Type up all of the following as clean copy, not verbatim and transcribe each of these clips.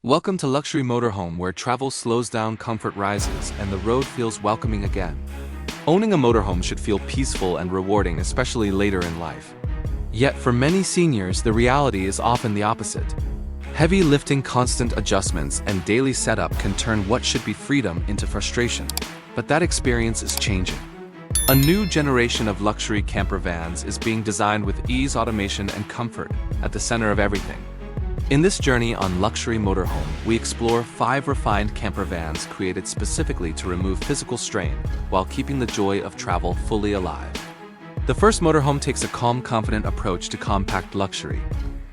Welcome to Luxury MotorHome, where travel slows down, comfort rises, and the road feels welcoming again. Owning a motorhome should feel peaceful and rewarding, especially later in life. Yet for many seniors, the reality is often the opposite. Heavy lifting, constant adjustments, and daily setup can turn what should be freedom into frustration. But that experience is changing. A new generation of luxury camper vans is being designed with ease, automation, and comfort at the center of everything. In this journey on Luxury MotorHome, we explore 5 refined camper vans created specifically to remove physical strain while keeping the joy of travel fully alive. The first motorhome takes a calm, confident approach to compact luxury.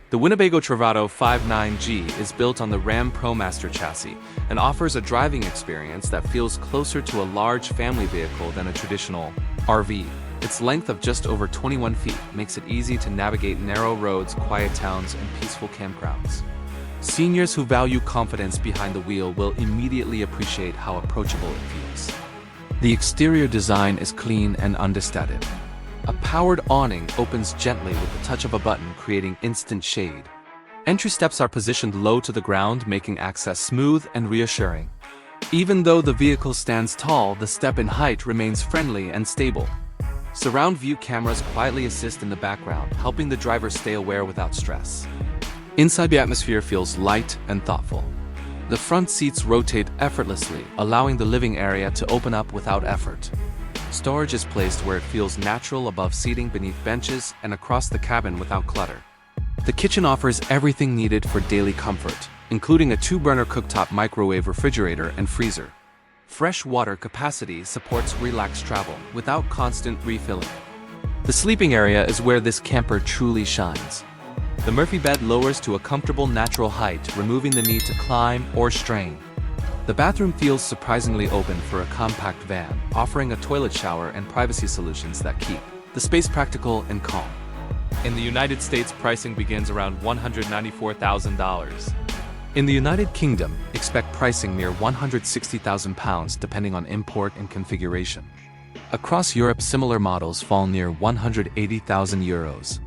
The Winnebago Travato 59G is built on the Ram ProMaster chassis and offers a driving experience that feels closer to a large family vehicle than a traditional RV. Its length of just over 21 feet makes it easy to navigate narrow roads, quiet towns, and peaceful campgrounds. Seniors who value confidence behind the wheel will immediately appreciate how approachable it feels. The exterior design is clean and understated. A powered awning opens gently with the touch of a button, creating instant shade. Entry steps are positioned low to the ground, making access smooth and reassuring. Even though the vehicle stands tall, the step in height remains friendly and stable. Surround view cameras quietly assist in the background, helping the driver stay aware without stress. Inside, the atmosphere feels light and thoughtful. The front seats rotate effortlessly, allowing the living area to open up without effort. Storage is placed where it feels natural, above seating, beneath benches, and across the cabin without clutter. The kitchen offers everything needed for daily comfort, including a 2-burner cooktop, microwave, refrigerator, and freezer. Fresh water capacity supports relaxed travel without constant refilling. The sleeping area is where this camper truly shines. The Murphy bed lowers to a comfortable natural height, removing the need to climb or strain. The bathroom feels surprisingly open for a compact van, offering a toilet, shower, and privacy solutions that keep the space practical and calm. In the United States, pricing begins around $194,000. In the United Kingdom, expect pricing near £160,000 depending on import and configuration. Across Europe, similar models fall near €180,000.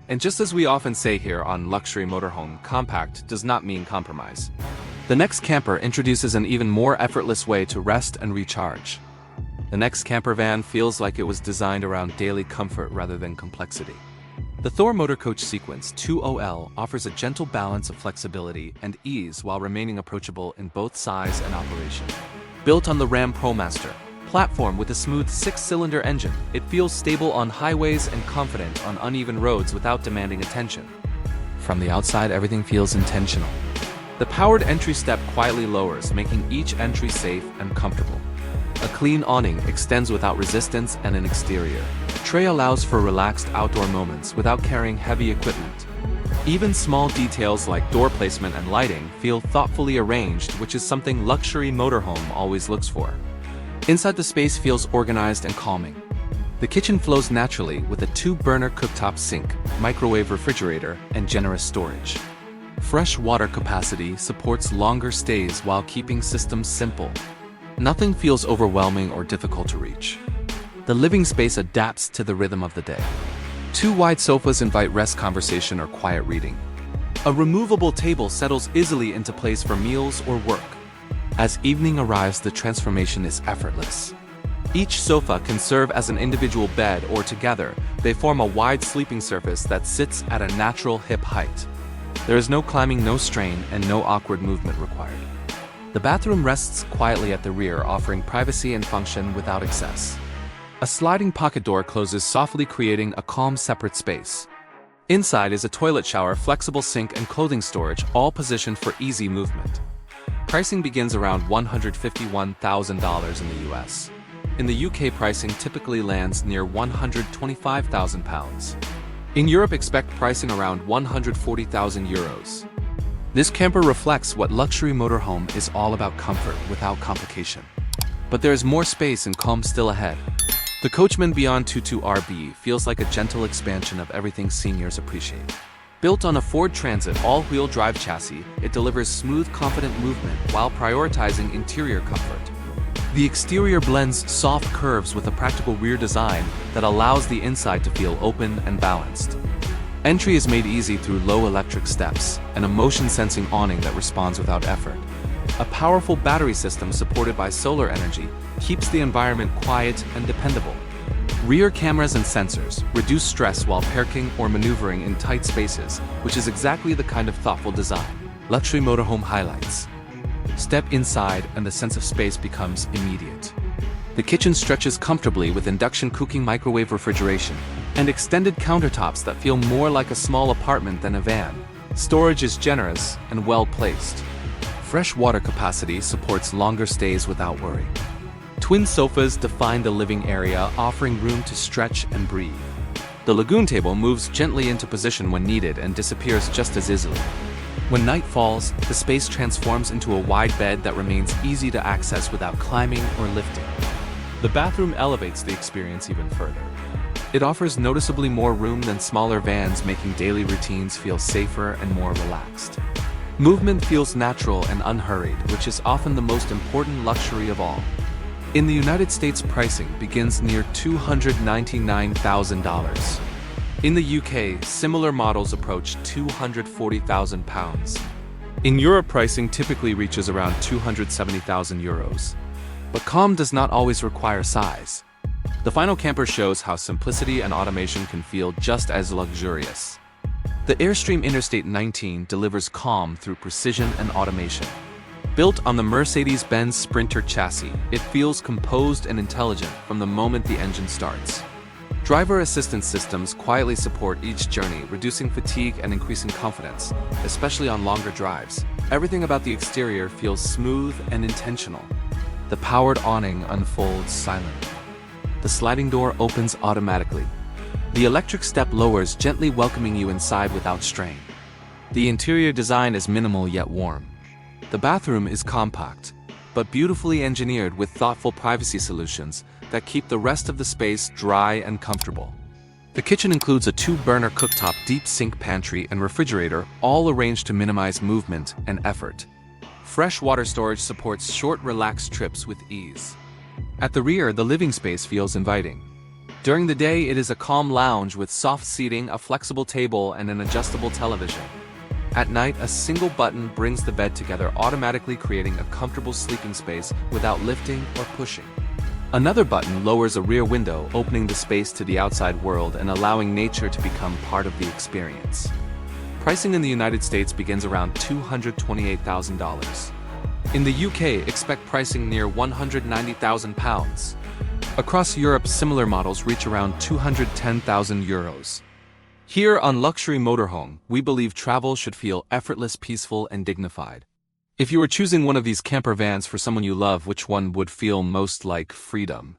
And just as we often say here on Luxury MotorHome, compact does not mean compromise. The next camper introduces an even more effortless way to rest and recharge. The next camper van feels like it was designed around daily comfort rather than complexity. The Thor Motorcoach Sequence 2OL offers a gentle balance of flexibility and ease while remaining approachable in both size and operation. Built on the Ram ProMaster platform with a smooth 6-cylinder engine, it feels stable on highways and confident on uneven roads without demanding attention. From the outside, everything feels intentional. The powered entry step quietly lowers, making each entry safe and comfortable. A clean awning extends without resistance, and an exterior tray allows for relaxed outdoor moments without carrying heavy equipment. Even small details like door placement and lighting feel thoughtfully arranged, which is something Luxury MotorHome always looks for. Inside, the space feels organized and calming. The kitchen flows naturally with a 2-burner cooktop sink, microwave, refrigerator, and generous storage. Fresh water capacity supports longer stays while keeping systems simple. Nothing feels overwhelming or difficult to reach. The living space adapts to the rhythm of the day. 2 wide sofas invite rest, conversation, or quiet reading. A removable table settles easily into place for meals or work. As evening arrives, the transformation is effortless. Each sofa can serve as an individual bed, or together, they form a wide sleeping surface that sits at a natural hip height. There is no climbing, no strain, and no awkward movement required. The bathroom rests quietly at the rear, offering privacy and function without excess. A sliding pocket door closes softly, creating a calm, separate space. Inside is a toilet, shower, flexible sink, and clothing storage, all positioned for easy movement. Pricing begins around $151,000 in the US. In the UK, pricing typically lands near £125,000. In Europe, expect pricing around €140,000. This camper reflects what Luxury MotorHome is all about: comfort without complication. But there is more space and calm still ahead. The Coachman Beyond 22RB feels like a gentle expansion of everything seniors appreciate. Built on a Ford Transit all-wheel drive chassis, it delivers smooth, confident movement while prioritizing interior comfort. The exterior blends soft curves with a practical rear design that allows the inside to feel open and balanced. Entry is made easy through low electric steps and a motion-sensing awning that responds without effort. A powerful battery system supported by solar energy keeps the environment quiet and dependable. Rear cameras and sensors reduce stress while parking or maneuvering in tight spaces, which is exactly the kind of thoughtful design Luxury Motorhome highlights. Step inside and the sense of space becomes immediate. The kitchen stretches comfortably with induction cooking, microwave refrigeration, and extended countertops that feel more like a small apartment than a van. Storage is generous and well placed. Fresh water capacity supports longer stays without worry. Twin sofas define the living area, offering room to stretch and breathe. The lagoon table moves gently into position when needed and disappears just as easily. When night falls, the space transforms into a wide bed that remains easy to access without climbing or lifting. The bathroom elevates the experience even further. It offers noticeably more room than smaller vans, making daily routines feel safer and more relaxed. Movement feels natural and unhurried, which is often the most important luxury of all. In the United States, pricing begins near $299,000. In the UK, similar models approach £240,000. In Europe, pricing typically reaches around €270,000. But calm does not always require size. The final camper shows how simplicity and automation can feel just as luxurious. The Airstream Interstate 19 delivers calm through precision and automation. Built on the Mercedes-Benz Sprinter chassis, it feels composed and intelligent from the moment the engine starts. Driver assistance systems quietly support each journey, reducing fatigue and increasing confidence, especially on longer drives. Everything about the exterior feels smooth and intentional. The powered awning unfolds silently. The sliding door opens automatically. The electric step lowers, gently welcoming you inside without strain. The interior design is minimal yet warm. The bathroom is compact, but beautifully engineered with thoughtful privacy solutions that keep the rest of the space dry and comfortable. The kitchen includes a 2-burner cooktop, deep sink, pantry, and refrigerator, all arranged to minimize movement and effort. Fresh water storage supports short, relaxed trips with ease. At the rear, the living space feels inviting. During the day, it is a calm lounge with soft seating, a flexible table, and an adjustable television. At night, a single button brings the bed together, automatically creating a comfortable sleeping space without lifting or pushing. Another button lowers a rear window, opening the space to the outside world and allowing nature to become part of the experience. Pricing in the United States begins around $228,000. In the UK, expect pricing near £190,000. Across Europe, similar models reach around €210,000. Here on Luxury Motorhome, we believe travel should feel effortless, peaceful, and dignified. If you were choosing one of these camper vans for someone you love, which one would feel most like freedom?